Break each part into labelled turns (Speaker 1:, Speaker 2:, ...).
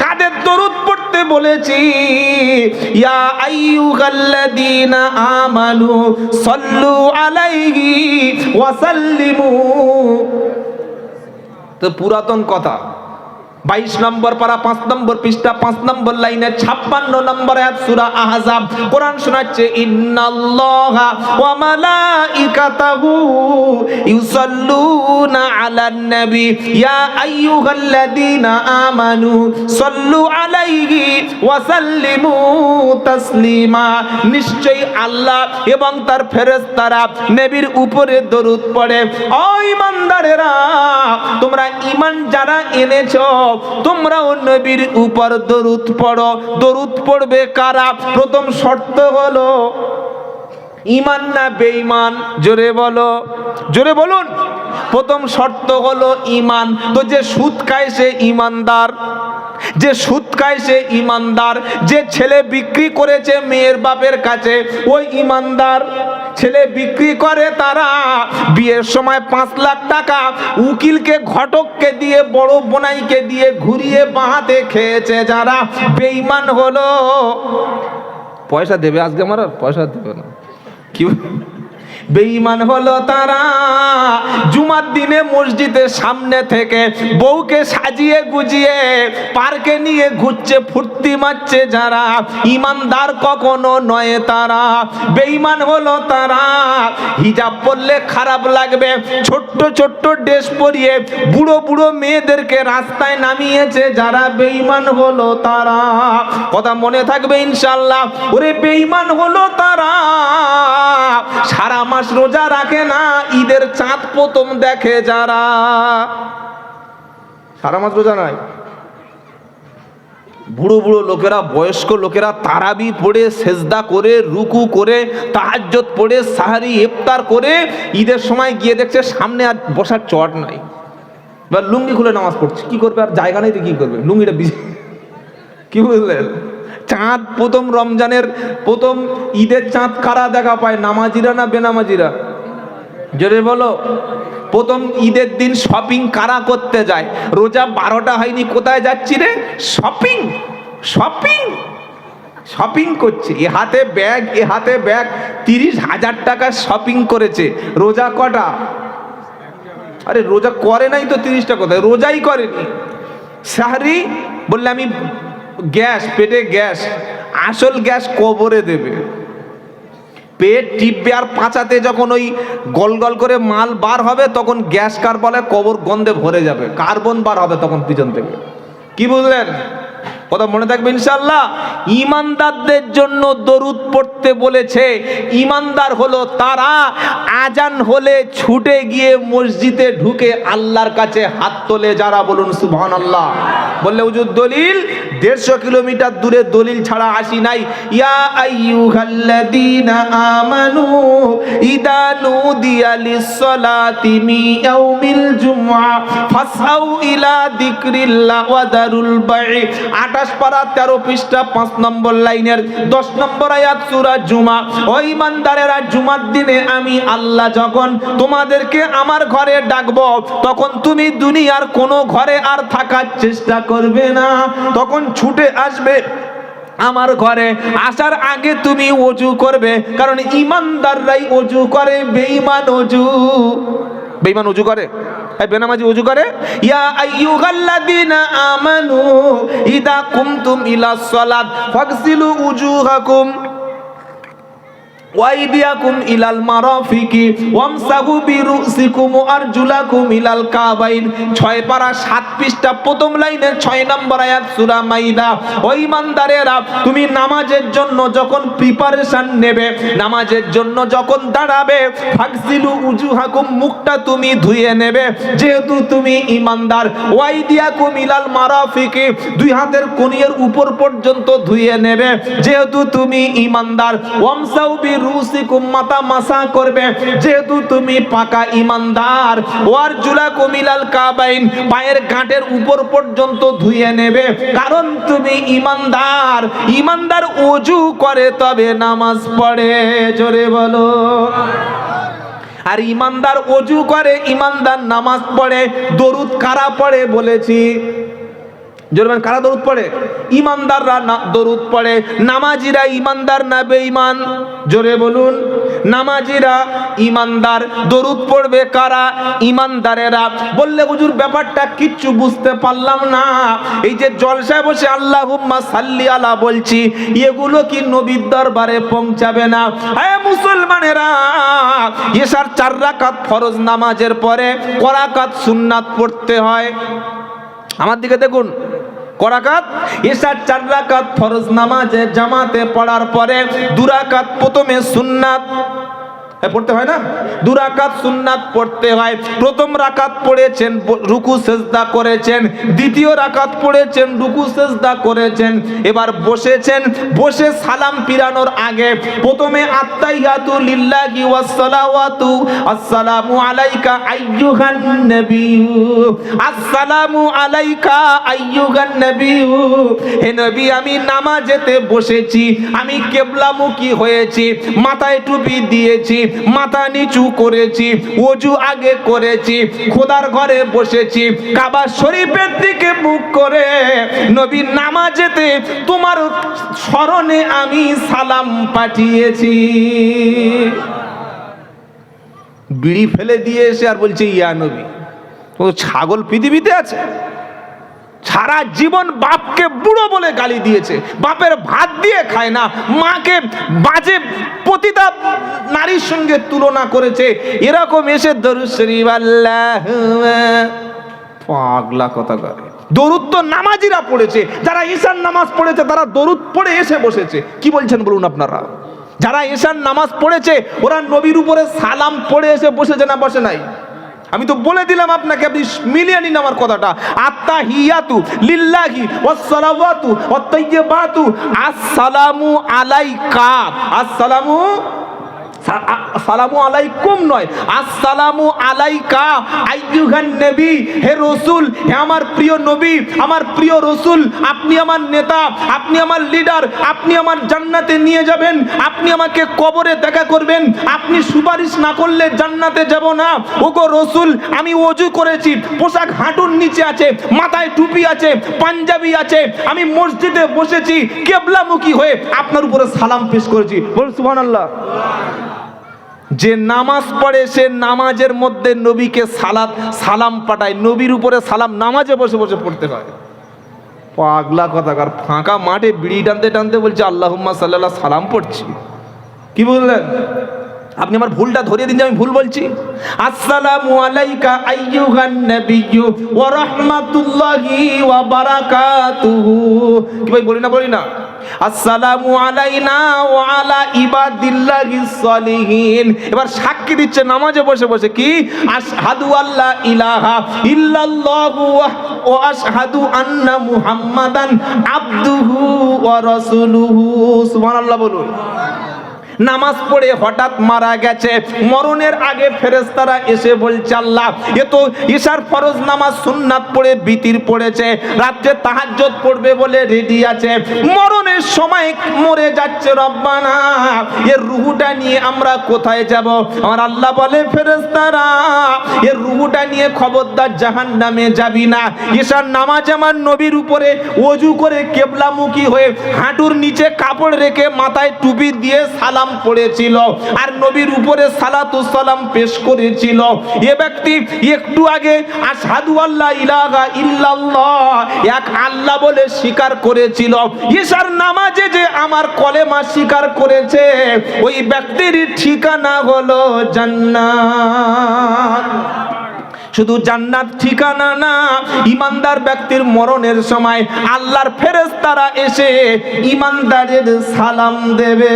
Speaker 1: কাদের দরুদ পড়তে বলেছি? ইয়া আইয়ুহাল্লাযীনা আমানু সাল্লু আলাইহি ওয়া সাল্লিমু। তো পুরাতন কথা, 22 নম্বর পারা 5 নম্বর পৃষ্ঠা 5 নম্বর লাইনে 56 নম্বর আয়াত সূরা আহজাব। কোরআন শোনাচ্ছে, ইন্নাল্লাহা ওয়া মালাইকাতাহু ইউসাল্লুনা আলান নবী ইয়া আইয়ুহাল্লাযীনা আমানু সাল্লু আলাইহি ওয়া সাল্লিমু তাসলিমা। নিশ্চয়ই আল্লাহ এবং তার ফেরেশতারা নবীর উপরে দরুদ পড়ে। ও ঈমানদারেরা, তোমরা ঈমান যারা এনেছো তোমরাও নবীর উপর দরুদ পড়ো। দরুদ পড়বে কারা? প্রথম শর্ত হলো ঈমান না বেঈমান? জোরে বলো, জোরে বলুন। প্রথম শর্ত হলো ঈমান। তো যে সুদ খায় সে ঈমানদার, যে সুদ খায় সে ঈমানদার। যে ছেলে বিক্রি করেছে মেয়ের বাপের কাছে ওই ঈমানদার। ছেলে বিক্রি করে তারা বিয়ের সময় 5 লাখ টাকা উকিলকে ঘটককে দিয়ে বড় বোনাইকে দিয়ে ঘুরিয়ে বাঁহাতে খেয়েছে যারা, বেঈমান হলো। পয়সা দেবে আজকে, আমার পয়সা দেবে না কি? বেঈমান হলো তারা জুমার দিনে মসজিদের সামনে থেকে বউকে সাজিয়ে গুজিয়ে পার্কে নিয়ে ঘুরছে, ফুর্তি মারছে যারা, ঈমানদার কখনো নয় তারা। বেঈমান হলো তারা হিজাব পরলে খারাপ লাগবে ছোট্ট ছোট্ট ড্রেস পরিয়ে বুড়ো বুড়ো মেয়েদেরকে রাস্তায় নামিয়েছে যারা, বেঈমান হলো তারা। কথা মনে থাকবে ইনশাআল্লাহ। ওরে বেঈমান হলো তারা সারা মাস রোজা রাখে না, ঈদের চাঁদ প্রথম দেখে যারা। সারা মাস রোজা নাই। বুড়ো বুড়ো লোকেরা, বয়স্ক লোকেরা তারাবি পড়ে, সেজদা করে, রুকু করে, তাহাজ্জুদ পড়ে, সাহারি ইফতার করে ঈদের সময় গিয়ে দেখছে সামনে আর বসার চট নাই। এবার লুঙ্গি খুলে নামাজ পড়ছে। কি করবে? আর জায়গা নেই তো কি করবে? লুঙ্গিটা ভিজে। কি বুঝলেন? চাঁদ প্রথম রমজানের প্রথম ঈদের চাঁদ কারা দেখা পায়? নামাজিরা না বেনামাজিরা? জোরে বলো। প্রথম ঈদের দিন শপিং কারা করতে যায়? রোজা 12টা হয়নি, কোথায় যাচ্ছি রে? শপিং। শপিং শপিং করছে। এ হাতে ব্যাগ, এ হাতে ব্যাগ, 30,000 টাকা শপিং করেছে। রোজা কটা? আরে রোজা করে নাই তো 30টা কোথায়? রোজাই করেনি। সাহরি বললে আমি গ্যাস, পেটে গ্যাস, আসল গ্যাস কবরে দেবে। পেট টিপবে আর পাঁচাতে যখন ওই গল গল করে মাল বার হবে তখন গ্যাস কার বলে? কবর গন্ধে ভরে যাবে, কার্বন বার হবে তখন পিছন থেকে। কি বুঝলেন? কথা মনে থাকবে ইনশাআল্লাহ। ঈমানদারদের জন্য দরুদ পড়তে বলেছে। ঈমানদার হলো তারা আজান হলে ছুটে গিয়ে মসজিদে ঢুকে আল্লাহর কাছে হাত তোলে যারা। বলুন সুবহানাল্লাহ। বললে হুজুর দলিল? 150 কিলোমিটার দূরে দলিল ছাড়া আসি নাই। ইয়া আইয়ুহাল্লাযীনা আমানু ইযা নুদিয়া লিস-সালাতি মিন ইয়াউমিল জুমআ ফাসআউ ইলা যিকরিল্লাহ ওয়া দারুল বাই। 28 পারা 13 পৃষ্ঠা 5 নম্বর লাইনের 10 নম্বর আয়াত সূরা জুমা। ও ঈমানদারেরা, জুমার দিনে আমি আল্লাহ যখন তোমাদেরকে আমার ঘরে ডাকবো তখন তুমি দুনিয়ার কোনো ঘরে আর থাকার চেষ্টা করবে না। তখন ছুটে আসবে আমার ঘরে। আসার আগে তুমি ওযু করবে, কারণ ঈমানদাররাই ওযু করে, বেঈমান ওযু করে, বেনামাজি ওযু করে। ইয়া আইয়ুহাল্লাযীনা আমানু ইযা কুমতুম ইলাস সালাত ফাগসিলু উজুহাকুম ওয়াইদিয়াকুম ইলাল মারাফিকি ওয়ামসাহু বিরুসিকুম আরজুলাকুম ইলাল কাবাইন। 6 পারা 7 পৃষ্ঠা প্রথম লাইনের 6 নম্বর আয়াত সূরা মাইদা। ও ঈমানদারেরা, তুমি নামাজের জন্য যখন প্রিপারেশন নেবে, নামাজের জন্য যখন দাঁড়াবে, ফাগসিলু উজুহাকুম, মুখটা তুমি ধুয়ে নেবে যেহেতু তুমি ঈমানদার। ওয়াইদিয়াকুম ইলাল মারাফিকি, দুই হাতের কনিয়ের উপর পর্যন্ত ধুয়ে নেবে যেহেতু তুমি ঈমানদার। ওয়ামসাহু রুসিকুম, মাথা মাসা করবে যেহেতু তুমি পাকা ঈমানদার। ওয়ারজুলাকুম ইলাল কাবাইন, পায়ের গাঁটের উপর পর্যন্ত ধুয়ে নেবে কারণ তুমি ঈমানদার। ঈমানদার ওযু করে তবে নামাজ পড়ে। জোরে বলো। আর ঈমানদার ওযু করে, ঈমানদার নামাজ পড়ে। দরুদ কারা পড়ে বলেছি? জোরবেন কারা দরুদ পড়ে? ইমানদাররা দরুদ পড়ে। নামাজিরা ইমানদার না বেঈমান? জোরে বলুন। নামাজিরা ইমানদার, দরুদ পড়বে কারা? ইমানদারেরা। বললে হুজুর ব্যাপারটা কিচ্ছু বুঝতে পারলাম না, এই যে জলসায় বসে আল্লাহুম্মা সাল্লি আলা বলছি, এগুলো কি নবীর দরবারে পৌঁছাবে না? হ্যাঁ মুসলমানেরা, এশার 4 রাকাত ফরজ নামাজের পরে ক রাকাত সুন্নাত পড়তে হয়? আমার দিকে দেখুন, করাকাত এশার 4 রাকাত ফরজ নামাজে জামাতে পড়ার পরে 2 রাকাত প্রথমে সুন্নাত পড়তে হয় না? 2 রাকাত সুন্নাত পড়তে হয়। প্রথম রাকাত পড়েছেন, রুকু সেজদা করেছেন, দ্বিতীয় রাকাত পড়েছেন, রুকু সেজদা করেছেন, এবার বসেছেন। বসে সালাম ফিরানোর আগে প্রথমে আত্তাহিয়াতু লিল্লাহি ওয়াস সালাওয়াতু আসসালামু আলাইকা আইয়ুহান নবিয়্যু, আসসালামু আলাইকা আইয়ুহান নবিয়্যু। হে নবী, আমি নামাজেতে বসেছি, আমি কিবলামুখী হয়েছি, মাথায় টুপি দিয়েছি, মাথা নিচু করেছি, ওযু আগে করেছি, খোদার ঘরে বসেছি, কাবা শরীফের দিকে মুখ করে নবী নামাজেতে তোমার স্মরণে আমি সালাম পাঠিয়েছি। বিড়ি ফেলে দিয়ে এসে আর বলছে ইয়া নবী। ও ছাগল পৃথিবীতে আছে? সারা জীবন বাপকে বুড়ো বলে গালি দিয়েছে, বাপের ভাত দিয়ে খায় না, মাকে বাজে পতিতা নারীর সঙ্গে তুলনা করেছে, এরকম এসে দরুদ শরীফ আল্লাহুম্মা, পাগলা কথা করে। দরুদ তো নামাজিরা পড়েছে, যারা ঈশার নামাজ পড়েছে তারা দরুদ পড়ে এসে বসেছে। কি বলছেন বলুন আপনারা? যারা ঈশার নামাজ পড়েছে ওরা নবীর উপরে সালাম পড়ে এসে বসেছে না বসে নাই? আমি তো বলে দিলাম আপনাকে, আপনি মিলিয়ে নিন আমার কথাটা। আত্তাহিয়াতু লিল্লাহি ওয়াস সালাওয়াতু ওয়াত তাইয়্যিবাতু আসসালামু আলাইকা, আসসালামু আসসালামু আলাইকুম নয়, আসসালামু আলাইকা আইয়ুহান নবী। হে রাসূল, হে আমার প্রিয় নবী, আমার প্রিয় রাসূল, আপনি আমার নেতা, আপনি আমার লিডার, আপনি আমার জান্নাতে নিয়ে যাবেন, আপনি আমাকে কবরে দেখা করবেন, আপনি সুপারিশ না করলে জান্নাতে যাব না। ওগো রাসূল, আমি ওযু করেছি, পোশাক হাঁটুর নিচে আছে, মাথায় টুপি আছে, পাঞ্জাবি আছে, আমি মসজিদে বসেছি কিবলামুখী হয়ে আপনার উপরে সালাম পেশ করেছি। বলুন সুবহানাল্লাহ। যে নামাজ পড়ে সে নামাজের মধ্যে নবীকে সালাম পাঠায়, নবীর উপরে সালাম নামাজে বসে বসে পড়তে হয়। পাগলা কথাকার, ফাঁকা মাঠে বিড়ি টানতে টানতে বলছে আল্লাহুম্মা সাল্লাল্লাহু সালাম পড়ছি। কি বললেন? আপনি আমার ভুলটা ধরিয়ে দিন যে আমি ভুল বলছি। আসসালামু আলাইকা আইয়ুহান নাবিয়্যু ওয়া রাহমাতুল্লাহি ওয়া বারাকাতুহু। কি ভাই বলি না? আসসালামু আলাইনা ওয়া আলা ইবাদিল্লাহিস সলিহিন। এবার সাক্ষী দিচ্ছে নামাজে বসে বসে, কি? আশহাদু আল্লা ইলাহা ইল্লাল্লাহু ওয়া আশহাদু আন্না মুহাম্মাদান আবদুহু ওয়া রাসূলুহু। সুবহানাল্লাহ বলুন। নামাজ পড়ে হঠাৎ মারা গেছে, মরণের আগে ফেরেশতারা এসে বলছে আল্লাহ, এ তো ঈশার ফরজ নামাজ সুন্নাত পড়ে বিতির পড়েছে, রাতে তাহাজ্জুদ পড়বে বলে রেডি আছে, মরণের সময় মরে যাচ্ছে, রব্বানা এর রূহটা নিয়ে আমরা কোথায় যাব? আমার আল্লাহ বলে ফেরেশতারা, এর রূহটা নিয়ে খবরদার জাহান্নামে যাবি না। ঈশার নামাজ আমার নবীর উপরে ওযু করে কিবলামুখী হয়ে হাঁটুর নিচে কাপড় রেখে মাথায় টুপি দিয়ে সালাম পড়েছিল আর নবীর উপরে সালাতু সালাম পেশ করেছিল। এ ব্যক্তি একটু আগে আশহাদু আল্লা ইলাহা ইল্লাল্লাহ, এক আল্লাহ বলে স্বীকার করেছিল। ঈশার নামাজে যে আমার কলেমা স্বীকার করেছে, ওই ব্যক্তির ঠিকানা হলো জান্নাত। শুধু জান্নাত ঠিকানা না, ইমানদার ব্যক্তির মরণের সময় আল্লাহর ফেরেশতারা এসে ইমানদারের সালাম দেবে।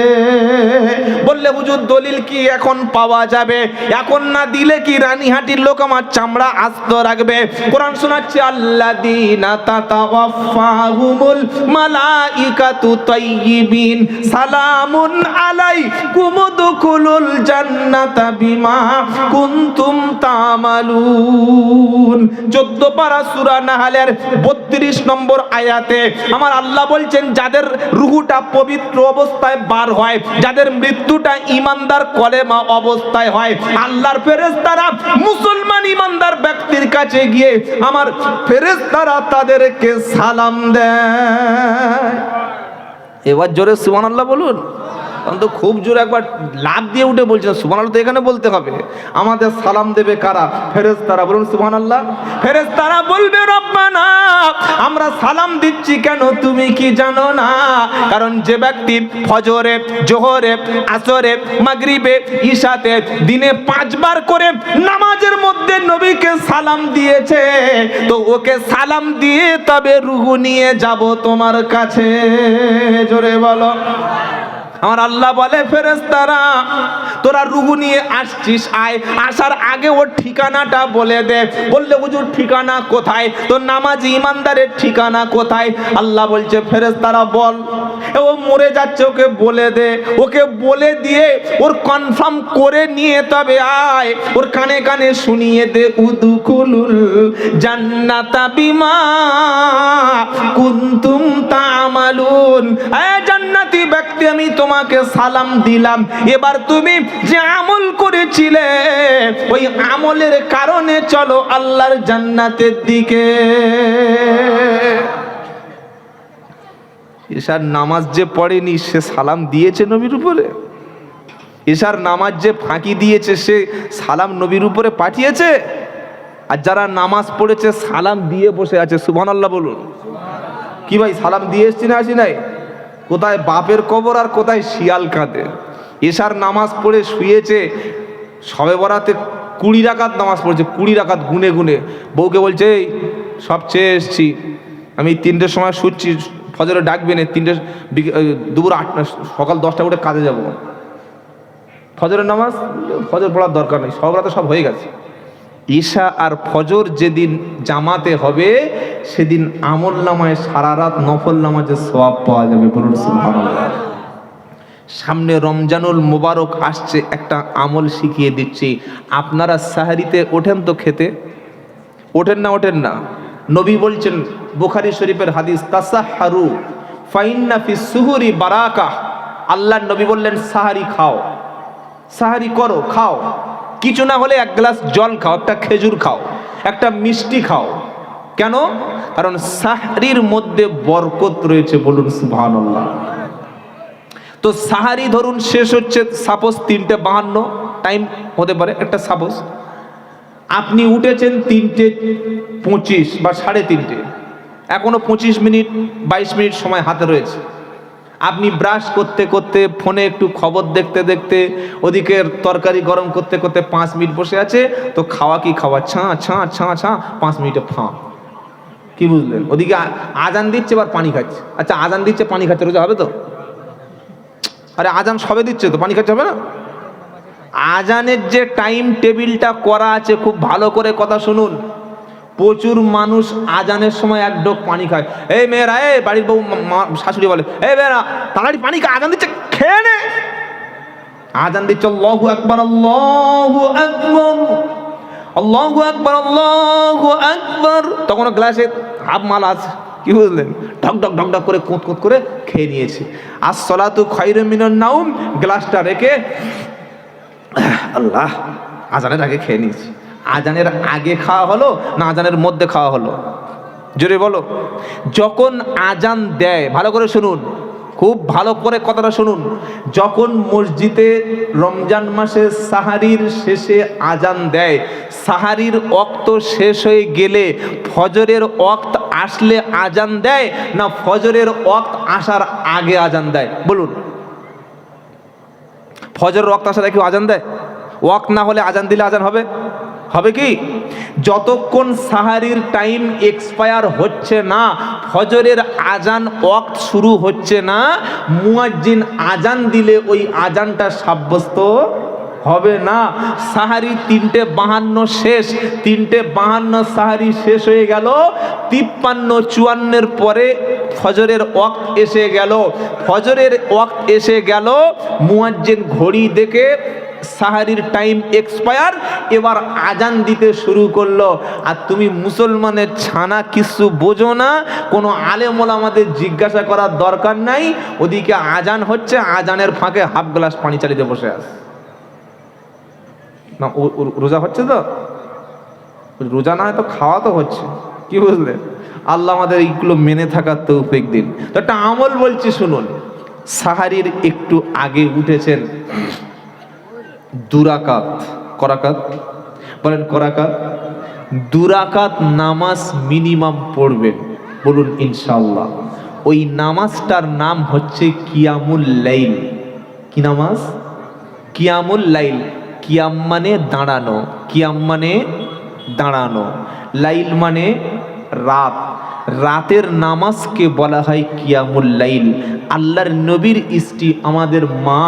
Speaker 1: বললে হুজুর দলিল কি এখন পাওয়া যাবে? এখন না দিলে কি রানীহাটির লোক আমার চামড়া আস্ত রাখবে? কোরআন শোনাচ্ছে, আল্লাযীনা তাতাওয়াফাহুমুল মালাইকাতু তাইয়্যিবিন সালামুন আলাইকুম উদখুলুল জান্নাতা বিমা কুনতুম তা'মালুন। 14 পারা সূরা নাহলের 32 নম্বর আয়াতে আমার আল্লাহ বলছেন, যাদের রূহটা পবিত্র অবস্থায় বার হয়, যাদের মৃত্যুটা ঈমানদার কলেমা অবস্থায় হয়, আল্লাহর ফেরেশতারা মুসলমান ঈমানদার ব্যক্তির কাছে গিয়ে আমার ফেরেশতারা তাদেরকে সালাম দেয়। এবার জোরে সুবহানাল্লাহ বলুন। তো খুব জোরে একবার লাফ দিয়ে উঠে বলছেন সুবহানাল্লাহ, তো এখানে বলতে হবে। আমাদের সালাম দেবে কারা? ফেরেশতারা। বলুন সুবহানাল্লাহ। ফেরেশতারা বলবে, রব্বানা, আমরা সালাম দিচ্ছি কেন তুমি কি জানো না? কারণ যে ব্যক্তি ফজরে, জোহরে, আসরে, মাগরিবে, ইশাতে দিনে 5 বার করে নামাজের মধ্যে নবীকে সালাম দিয়েছে, তো ওকে সালাম দিয়ে তবে রূহ নিয়ে যাব তোমার কাছে। জোরে বলো। আমার আল্লাহ বলে, ফেরেশতারা তোরা রূহ নিয়ে আসছিস, আয়, আসার আগে ওর ঠিকানাটা বলে দে। বললে হুজুর ঠিকানা কোথায়? তো নামাজি ঈমানদারের ঠিকানা কোথায়? আল্লাহ বলছে, ফেরেশতারা বল। ও মরে যাচ্ছে, ওকে বলে দে। ওকে বলে দিয়ে ওর কনফার্ম করে নিয়ে তবে আয়, ওর কানে কানে শুনিয়ে দে, উদখুলুল জান্নাতা বিমা কুনতুম তা'মালুন। এ জান্নাতি ব্যক্তি, আমি তোমাকে সালাম দিলাম, এবার তুমি যে আমল করেছিলে ওই আমলের কারণে চলো আল্লাহর জান্নাতের দিকে। ঈশার নামাজ যে পড়েনি সে সালাম দিয়েছে নবীর উপরে? ঈশার নামাজ যে ফাঁকি দিয়েছে সে সালাম নবীর উপরে পাঠিয়েছে? আর যারা নামাজ পড়েছে সালাম দিয়ে বসে আছে, সুবহানাল্লাহ বলুন। কি ভাই, সালাম দিয়ে এসছি না আসি নাই? কোথায় বাপের কবর আর কোথায় শিয়াল কাঁদে। ঈশার নামাজ পড়ে শুয়েছে, শবে বরাতে 20 রাকাত নামাজ পড়েছে, 20 রাকাত গুনে গুনে। বউকে বলছে, এই সব চেয়ে এসছি, আমি 3টের সময় শুচ্ছি, ফজরে ডাকবে না, 3টে দুপুর 8 সকাল 10টা উঠে কাজে যাব। ফজরের নামাজ, ফজর পড়ার দরকার নেই, সব রাতে সব হয়ে গেছে। ঈশা আর ফজর যেদিন জামাতে হবে সেদিন আমল নামায় সারা রাত নফল নামাজের সওয়াব পাওয়া যাবে। বলুন সুবহানাল্লাহ। সামনে রমজানুল মুবারক আসছে, একটা আমল শিখিয়ে দিচ্ছি। আপনারা সাহারিতে ওঠেন তো খেতে? ওঠেন না? ওঠেন না? নবী বলছেন, বুখারী শরীফের হাদিস, তাসাহহারু ফাইন্না ফিস সুহুরি বারাকাহ। আল্লাহর নবী বললেন, সাহারি খাও, সাহারি করো, খাও, কিছু না হলে 1 গ্লাস জল খাও, একটা খেজুর খাও, একটা মিষ্টি খাও। কেন? কারণ সাহরির মধ্যে বরকত রয়েছে। বলুন সুবহানাল্লাহ। তো সাহারি ধরুন শেষ হচ্ছে সাপোজ 3:52 টাইম হতে পারে, একটা সাপোজ। আপনি উঠেছেন 3:25 বা 3:30, এখনো 25 মিনিট 22 মিনিট সময় হাতে রয়েছে। আপনি ব্রাশ করতে করতে, ফোনে একটু খবর দেখতে দেখতে, ওদিকে তরকারি গরম করতে করতে 5 মিনিট বসে আছে, তো খাওয়া কি খাওয়া, ছাঁ ছাঁ ছাঁ ছাঁ, 5 মিনিটে ফাঁ। কি বুঝলেন? ওদিকে আজান দিচ্ছে, এবার পানি খাচ্ছে। আচ্ছা, আজান দিচ্ছে, পানি খাচ্ছে, রোজা হবে তো? আরে আজান সবে দিচ্ছে তো পানি খাচ্ছে হবে না? আজানের যে টাইম টেবিলটা করা আছে, খুব ভালো করে কথা শুনুন। প্রচুর মানুষ আজানের সময় 1 ঢোক পানি খায়। এই মেয়েরা, এই বাড়ির বউ শাশুড়ি বলে, এই মেয়েরা তাড়াতাড়ি পানি খা, আজান দিচ্ছে, খেয়ে নে। আজান দিচ্ছে, আল্লাহু আকবার, আল্লাহু আকবার, আল্লাহু আকবার, আল্লাহু আকবার। তখন গ্লাসে হাফ মাল আছে, কি বুঝলেন? ঢক ঢক ঢক ঢক করে কোঁত কোঁত করে খেয়ে নিয়েছে। আস-সালাতু খায়রুম মিনান নাওম, গ্লাসটা রেখে আল্লাহ, আজানের আগে খেয়ে নিয়েছি। আজানের আগে খাওয়া হলো না আজানের মধ্যে খাওয়া হলো? জোরে বলো। যখন আজান দেয়, ভালো করে শুনুন, খুব ভালো করে কথাটা শুনুন। যখন মসজিদে রমজান মাসে সাহারির শেষে আজান দেয়, সাহারির ওয়াক্ত শেষ হয়ে গেলে ফজরের ওয়াক্ত আসলে আজান দেয় না ফজরের ওয়াক্ত আসার আগে আজান দেয়? বলুন। ফজরের ওয়াক্ত আসার আগে কেউ আজান দেয়? ওয়াক্ত না হলে আজান দিলে আজান হবে? হবে কি? যতক্ষণ সাহারির টাইম এক্সপায়ার হচ্ছে না, ফজরের আজান ওয়াক্ত শুরু হচ্ছে না, মুয়াজ্জিন আজান দিলে ওই আজানটা সাব্যস্ত হবে না। সাহারি 3:52 শেষ, 3:52 সাহারি শেষ হয়ে গেল, 53-54 পরে ফজরের ওয়াক্ত এসে গেল। ফজরের ওয়াক্ত এসে গেল, মুয়াজ্জিন ঘড়ি দেখে সাহারির টাইম এক্সপায়ার, এবার আজান দিতে শুরু করলো। আর তুমি মুসলমানের ছানা কিছু বোঝো না, কোনো আলেম ওলামাদের জিজ্ঞাসা করার দরকার নাই, ওদিকে আজান হচ্ছে, আজানের ফাঁকে হাফ গ্লাস পানি চালিয়ে বসে আছে। না রোজা হচ্ছে তো, রোজা না হয় তো খাওয়া তো হচ্ছে, কি বুঝলে? আল্লাহ আমাদের এইগুলো মেনে থাকার তৌফিক দিন। তো একটা আমল বলছি শুনুন। সাহারির একটু আগে উঠেছেন, দুরাকাত, করাকাত বলেন, করাকাত, দুরাকাত নামাজ মিনিমাম পড়বেন, বলুন ইনশাআল্লাহ। ওই নামাজটার নাম হচ্ছে কিয়ামুল লাইল। কি নামাজ? কিয়ামুল লাইল। কিয়াম মানে দাঁড়ানো, কিয়াম মানে দাঁড়ানো, লাইল মানে রাত। রাতের নামাজকে বলা হয় কিয়ামুল লাইল। আল্লাহর নবীর স্ত্রী আমাদের মা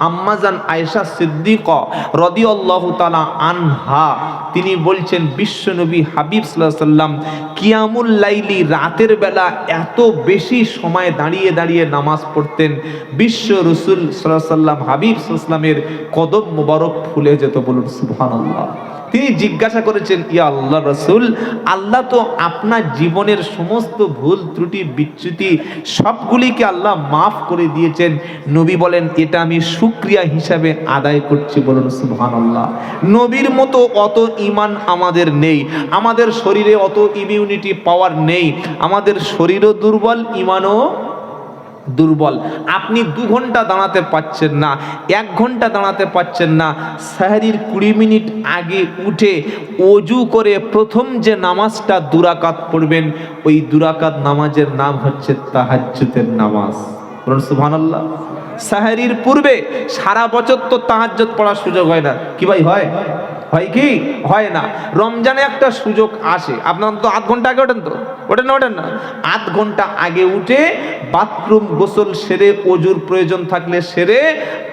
Speaker 1: আম্মাজান আয়েশা সিদ্দিকা রাদিয়াল্লাহু তাআলা আনহা, তিনি বলছেন বিশ্ব নবী হাবিব সাল্লাল্লাহু আলাইহি সাল্লাম কিয়ামুল লাইলি, রাতের বেলা এত বেশি সময় দাঁড়িয়ে দাঁড়িয়ে নামাজ পড়তেন, বিশ্ব রাসূল সাল্লাল্লাহু আলাইহি সাল্লাম হাবিব সাল্লাল্লাহু আলাইহি সাল্লামের কদম মোবারক ফুলে যেত, বলুন সুবহানাল্লাহ। তিনি জিজ্ঞাসা করেছেন, ইয়া আল্লাহ রাসূল, আল্লাহ তো আপনার জীবনের সমস্ত ভুল ত্রুটি বিচ্যুতি সবগুলিকে আল্লাহ মাফ করে দিয়েছেন। নবী বলেন, এটা আমি শুকরিয়া হিসাবে আদায় করছি, বলুন সুবহানাল্লাহ। নবীর মতো অত ঈমান আমাদের নেই, আমাদের শরীরে অত ইমিউনিটি পাওয়ার নেই, আমাদের শরীরও দুর্বল, ঈমানও দুর্বল। আপনি 2 ঘন্টা দাঁড়াতে পাচ্ছেন না, 1 ঘন্টা দাঁড়াতে পাচ্ছেন না, সাহরির 20 মিনিট আগে উঠে ওযু করে প্রথম যে নামাজটা 2 রাকাত পড়বেন, ওই 2 রাকাত নামাজের নাম হচ্ছে তাহাজ্জুদের নামাজ, বলুন সুবহানাল্লাহ। সাহরির পূর্বে সারা বছর তো তাহাজ্জুদ পড়ার সুযোগ হয় না, কি ভাই হয়? হয় কি হয় না? রমজানে একটা সুযোগ আসে, আপনার তো 8 ঘন্টা আগে ওঠেন, তো ওঠেন না? ওঠেন না? 8 ঘন্টা আগে উঠে বাথরুম গোসল সেরে, ওযুর প্রয়োজন থাকলে সেরে,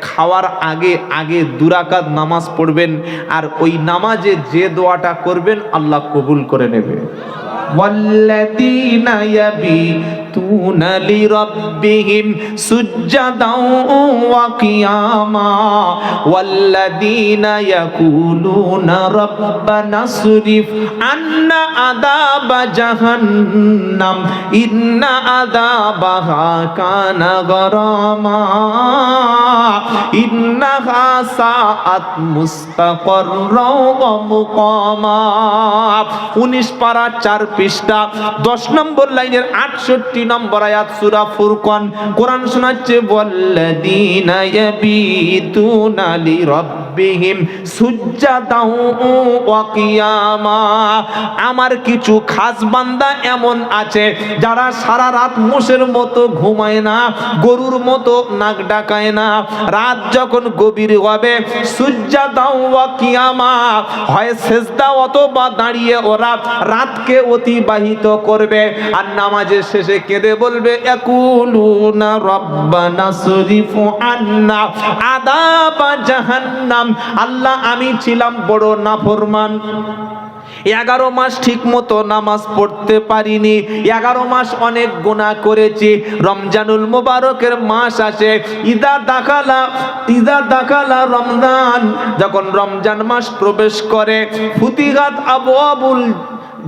Speaker 1: খাওয়ার আগে আগে 2 রাকাত নামাজ পড়বেন। আর ওই নামাজে যে দোয়াটা করবেন আল্লাহ কবুল করে নেবে। ওয়াল্লাযীনা ইয়াবিতুনা লিরাব্বিহিম সুজদাও ওয়া কিয়ামা ওয়াল্লাযীনা ইয়াকুলুনা রাব্বানা সরিফ আন্না আযাবা জাহান্নাম ইন্না আযাবাহা কানা গরামা ইন্নাহা সাআত মুস্তাকাররা ওয়া মুকামা। 19 পারা 4 পৃষ্ঠা 10 নম্বর লাইনের 68 নম্বর আয়াত, সূরা ফুরকান। কোরআন শোনাচ্ছে, ওয়াল্লাযীনা ইয়াবিতুনা লিরাব্বিহিম সুজদাও ওয়া কিয়ামা। আমার কিছু খাস বান্দা এমন আছে যারা সারা রাত মোষের মতো ঘুমায় না, গরুর মতো নাক ডাকায় না। রাত যখন গভীর হবে, সুজদাও ওয়া কিয়ামা, হয় সিজদা অথবা দাঁড়িয়ে ওরা রাতকে অতিবাহিত করবে। আর নামাজের শেষে কেঁদে বলবে, ইয়াকুলুনা রাব্বানা সরিফু আন্না আযাবা জাহান্নাম। আল্লাহ, আমি ছিলাম বড় নাফরমান, 11 মাস ঠিক মতো নামাজ পড়তে পারিনি, 11 মাস অনেক গুনাহ করেছি। রমজানুল মুবারকের মাস আসে, ইদা দাখালা রমজান, যখন রমজান মাস প্রবেশ করে, ফুতিহাত আবওয়াবুল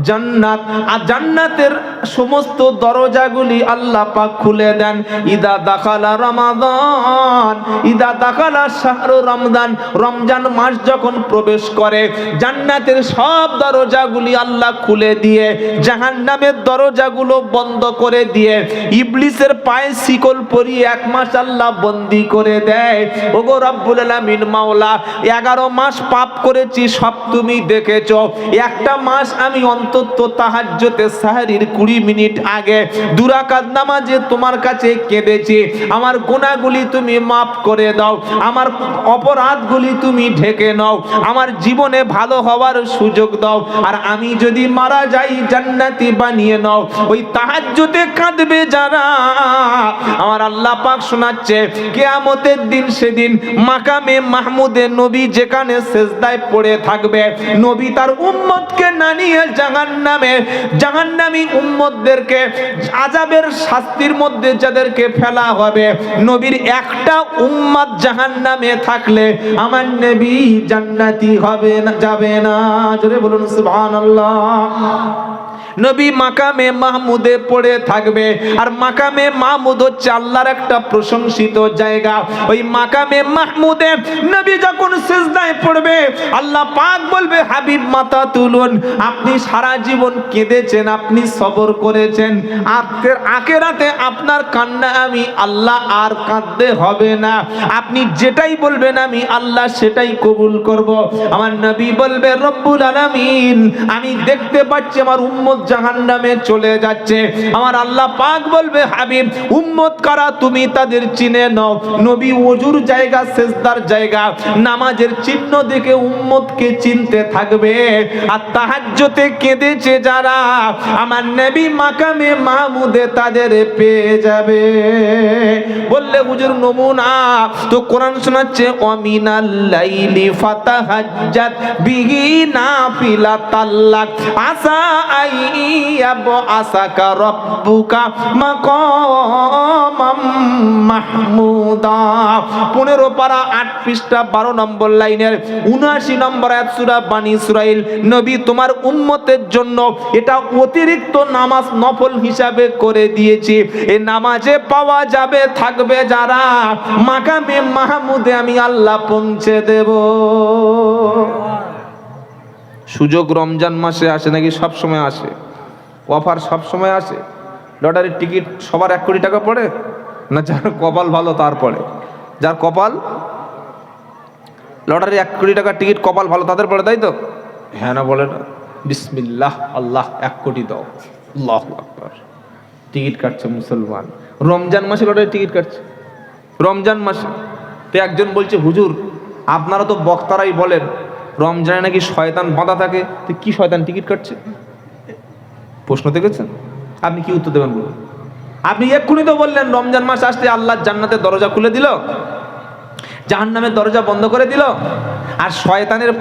Speaker 1: জান্নাত, আর জান্নাতের সমস্ত দরজাগুলি আল্লাহ পাক খুলে দেন। ইদা দাখালা রমাদান, ইদা দাখালা শাহরু রমজান, রমজান মাস যখন প্রবেশ করে, জান্নাতের সব দরজাগুলি আল্লাহ খুলে দিয়ে জাহান্নামের দরজাগুলো বন্ধ করে দিয়ে ইবলিসের পায়ে শিকল পরিয়ে 1 মাস আল্লাহ বন্দী করে দেয়। ওগো রব্বুল আলামিন, মাওলা, 11 মাস পাপ করেছি, সব তুমি দেখেছো। একটা মাস আমি অন্তত তাহাজ্জুদে সাহরির 20 মিনিট আগে 2 রাকাত নামাজে তোমার কাছে কেঁদেছি। আমার গুনাহগুলি তুমি মাফ করে দাও, আমার অপরাধগুলি তুমি ঢেকে নাও, আমার জীবনে ভালো হওয়ার সুযোগ দাও। আর আমি যদি মারা যাই, জান্নাতি বানিয়ে নাও। ওই তাহাজ্জুদে কাঁদবে যারা, আমার আল্লাহ পাক শোনাচ্ছে, কিয়ামতের দিন সেদিন মাকামে মাহমুদে নবী যেখানে সিজদায় পড়ে থাকবে, নবী তার উম্মতকে না নিয়ে জাহান্নামী উম্মত উম্মতদেরকে আযাবের শাস্তির মধ্যে যাদেরকে ফেলা হবে, নবীর একটা উম্মত জাহান্নামে থাকলে আমার নবী জান্নাতি হবে না, যাবে না। জোরে বলুন সুবহানাল্লাহ। নবী মাকামে মাহমুদে পড়ে থাকবে, আর মাকামে মাহমুদ হচ্ছে আল্লাহর একটা প্রশংসিত জায়গা। ওই মাকামে মাহমুদে নবী যখন সিজদায় পড়বে, আল্লাহ পাক বলবে, হাবিব মাথা তুলুন। আপনি সারা জীবন কেঁদেছেন, আপনি সবর করেছেন, আখিরাতে আপনার কান্না আমি আল্লাহ আর কাঁদতে হবে না। আপনি যেটাই বলবেন আমি আল্লাহ সেটাই কবুল করব। আমার নবী বলবে, রব্বুল আলামিন, আমি দেখতে পাচ্ছি আমার উম্মত জাহান্নামে চলে যাচ্ছে। আমার আল্লাহ পাক বলবে, হাবিব উম্মত কারা তুমি তাদের চিনে নাও। নবী ওযুর জায়গা, সিজদার জায়গা, নামাজের চিহ্ন দেখে উম্মতকে চিনতে থাকবে। আর তাহাজ্জুদে কেঁদেছে যারা, আমার নবী মাকামে মাহমুদে তাদের পেয়ে যাবে। বললে হুজুর নমুনা তো কোরআন শোনাচ্ছে, ওয়ামিনাল লাইলি ফাতাহাজ্জাত বিহি নাফিলাতাল লাক আসা আসাকা রব্বুকা মাকামাম মাহমুদা। 15 পারা 8 পৃষ্ঠা 12 নম্বর লাইনের 79 নম্বর আয়াত সূরা বানী ইসরাইল। নবী তোমার উম্মতের জন্য এটা অতিরিক্ত নামাজ নফল হিসাবে করে দিয়েছি। এই নামাজে পাওয়া যাবে থাকবে যারা, মাকামে মাহমুদে আমি আল্লাহ পৌঁছে দেব। সুযোগ রমজান মাসে আসে নাকি সব সময় আসে? অফার সব সময় আসে? লটারির টিকিট সবার 1 কোটি টাকা পড়ে না? যার কপাল ভালো তার পড়ে। যার কপাল, লটারির 1 কোটি টাকার টিকিট কপাল ভালো তাদের পড়ে, তাই তো? হ্যাঁ না বলে না? বিসমিল্লাহ, আল্লাহ 1 কোটি দাও, আল্লাহু আকবার। টিকিট কাটছে মুসলমান, রমজান মাসে লটারির টিকিট কাটছে, রমজান মাসে। তো একজন বলছে, হুজুর আপনারা তো বক্তারাই বলেন রমজানে নাকি শয়তান বাঁধা থাকে, তো কি শয়তান টিকিট কাটছে? প্রশ্ন দেখেছেন? আপনি কি উত্তর দেবেন বলুন? আপনি এক্ষুনি তো বললেন রমজান মাস আসতে আল্লাহ জান্নাতের দরজা খুলে দিল, জাহান্নামের দরজা বন্ধ করে দিল, আর শয়তানের